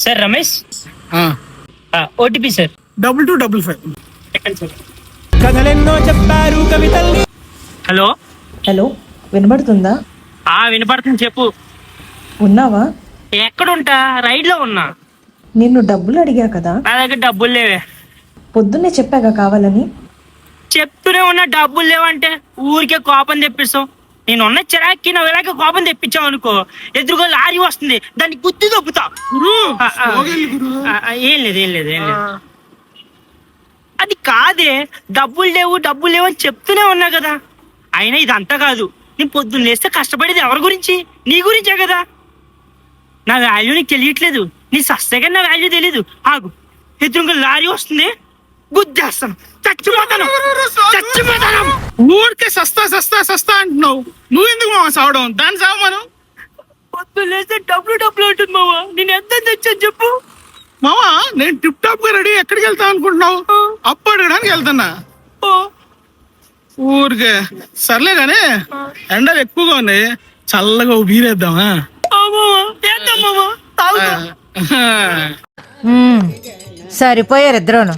Sir Ramesh OTP sir 2255. కథలెన్నో చెప్పారు కవితల్ని. Hello hello, వినబడుతుందా? వినపడుతుంది, చెప్పు. ఉన్నావా? ఎక్కడుంటా? రైడ్ లో ఉన్నా. నిన్ను డబ్బులు అడిగా కదా, నా దగ్గర డబ్బులు లేవే. పొద్దున్నే చెప్పాగా కావాలని. చెప్తూనే ఉన్నా డబ్బులు లేవంటే ఊరికే కోపం తెప్పిస్తావు. నేను ఉన్న చిరాక్కి నువ్వు ఇలాగే కోపం తెప్పించావు అనుకో, ఎదురుగా లారీ వస్తుంది, దాన్ని గుద్దు దొబ్బుతా. ఏం లేదు. అది కాదే, డబ్బులు లేవు అని చెప్తూనే ఉన్నా కదా. అయినా ఇదంతా కాదు, నేను పొద్దున్న లేస్తే కష్టపడేది ఎవరి గురించి? నీ గురించే కదా. నా వాల్యూ నీకు తెలియట్లేదు, నీ సస్తగా నా వాల్యూ తెలీదు. ఆగు, ఎదురుగా లారీ వస్తుంది, గుద్దేస్తాను, చచ్చిపోతాను. ఊరికే సస్తా అంటున్నావు. నువ్వెందుకు మామ సావడం? దాన్ని సావు మనం. పొద్దున్న లేస్తే డబ్బులు ఉంటుంది మావా. నేను ఎంత తెచ్చాను చెప్పు. మామా, నేను టిప్ టాప్ గా రెడీ. ఎక్కడికి వెళ్తా అనుకుంటున్నావు? అప్పు అడగడానికి వెళ్తున్నా. ఊరికే సర్లే గానీ, ఎండలు ఎక్కువగా ఉన్నాయి, చల్లగా బీరేద్దామా? సరిపోయారు ఇద్దరును.